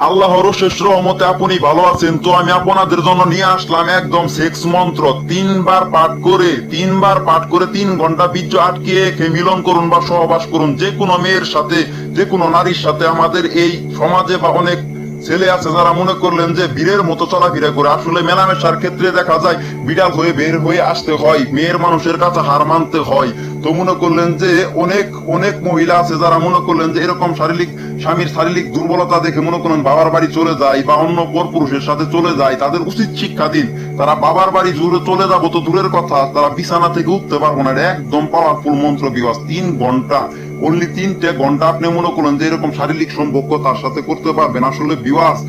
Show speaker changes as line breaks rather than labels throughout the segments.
আল্লাহর অশেষ রহমতে আপনি ভালো আছেন। তো আমি আপনাদের জন্য নিয়ে আসলাম একদম সেক্স মন্ত্র। তিনবার পাঠ করে 3 ঘন্টা বীর্য আটকে রেখে মিলন করুন বা সহবাস করুন যে কোনো মেয়ের সাথে, যে কোনো নারীর সাথে। আমাদের এই সমাজে বা অনেক ছেলে আছে যারা মনে করলেন যে বীরের মতো চলাফেরা করে, আসলে মেলামেশার ক্ষেত্রে দেখা যায় বিড়াল হয়ে বের হয়ে আসতে হয়, মেয়ের মানুষের কাছে হার মানতে হয়। তো মনে করলেন যে অনেক অনেক মহিলা আছে যারা মনে করলেন যে এরকম স্বামীর শারীরিক দুর্বলতা দেখে মনে করেন বাবার বাড়ি চলে যায় বা অন্য পরপুরুষের সাথে চলে যায়। তাদের উচিত শিক্ষা দিন, তারা বাবার বাড়ি জুড়ে চলে যাবো তো দূরের কথা, তারা বিছানা থেকে উঠতে পারবো না। এটা একদম পাওয়ারফুল মন্ত্র বিবাস। 3 ঘন্টা, অনলি 3 ঘন্টা আপনি মনে করেন যে এরকম শারীরিক সম্পর্ক তার সাথে করতে পারবেন। আসলে বিবাস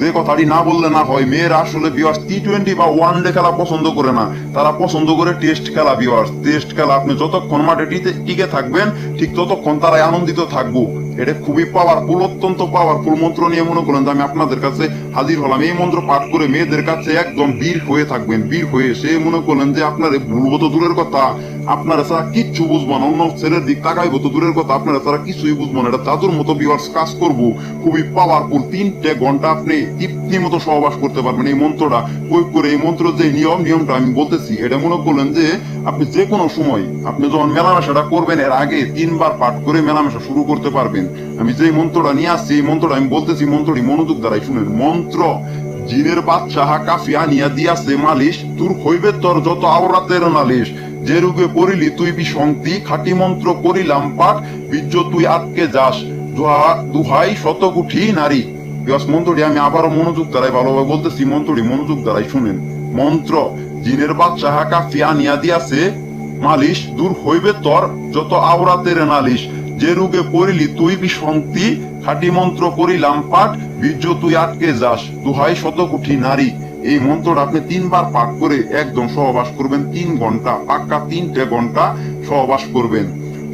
যে কথাটি না বললে না হয়, মেয়েরা আসলে বিবাস T20 বা ওয়ানডে খেলা পছন্দ করে না, তারা পছন্দ করে টেস্ট খেলা। বিবাস টেস্ট খেলা, আপনি যতক্ষণ মাঠে টিকে থাকবেন ঠিক ততক্ষণ তারাই আনন্দিত থাকবো। এটা খুবই পাওয়ারফুল, অত্যন্ত পাওয়ারফুল মন্ত্র নিয়ে মনে করেন যে আমি আপনাদের কাছে হাজির হলাম। এই মন্ত্র পাঠ করে মেয়েদের কাছে একদম বীর হয়ে থাকবেন। বীর হয়ে সে মনে করলেন যে আপনার ভুলবো তো দূরের কথা, আপনারা ছাড়া কিচ্ছু বুঝবো না, অন্য ছেলের দিক তাকাইবো তো দূরের কথা, আপনারা ছাড়া কিছুই বুঝবো না। এটা জাদুর মতো বিবাস কাজ করবো, খুবই পাওয়ারফুল। 3 ঘন্টা আপনি তৃপ্তি মতো সহবাস করতে পারবেন এই মন্ত্রটা প্রয়োগ করে। এই মন্ত্র যে নিয়মটা আমি বলতেছি, এটা মনে করলেন যে আপনি যে কোনো সময় আপনি যখন মেলামেশাটা করবেন এর আগে 3 বার পাঠ করে মেলামেশা শুরু করতে পারবেন। আমি যে মন্ত্রটা নিয়ে আসছি, এই মন্ত্রটা আমি বলতেছি, মন্ত্রটি মনোযোগ দ্বারাই শুনেন। মন্ত্র: জিনের বাচ্চা কাফি আনিয়া দিয়াছে মালিশ, তোর হইবে তোর যত আওরাতের নালিশ, যে রূপে পড়িলি তুই বিসংতি, খাঁটি মন্ত্র করিলাম পাঠ, বীর্য তুই আটকে যাস, দুহাই শতকুঠি নারী। মন্ত্রটি আমি আবারও মনোযোগ দ্বারাই ভালোভাবে বলতেছি, মন্ত্রটি মনোযোগ দ্বারাই শুনেন। মন্ত্র: জিনের বাচ্চা কাফি আনিয়া দিয়াছে মালিশ, দূর হইবে তোর যত আওরাতের নালিশ, যে রোগে পড়িলি তুই বিসংতি, খাঁটি মন্ত্র করিলাম পাঠ, বীর্য তুই আটকে যাস, দুহাই শতকুঠি নারী। এই মন্ত্রটা আপনি 3 বার পাঠ করে একদম সহবাস করবেন। 3 ঘন্টা, পাক্কা 3 ঘন্টা সহবাস করবেন।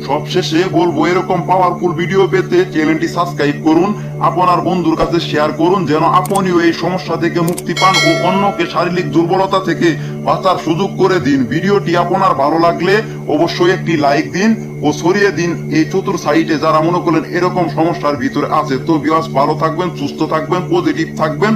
সবশেষে বলবো, এরকম পাওয়ারফুল ভিডিও পেতে চ্যানেলটি সাবস্ক্রাইব করুন, আপনার বন্ধুর কাছে শেয়ার করুন, যেন আপনিও এই সমস্যা থেকে মুক্তি পান ও অন্যকে শারীরিক দুর্বলতা থেকে বাঁচার সুযোগ করে দিন। ভিডিওটি আপনার ভালো লাগলে অবশ্যই একটি লাইক দিন ও ছড়িয়ে দিন এই চতুর সাইডে যারা মনে করলেন এরকম সমস্যার ভিতরে আছে। তো ভিউয়ার্স, ভালো থাকবেন, সুস্থ থাকবেন, পজিটিভ থাকবেন।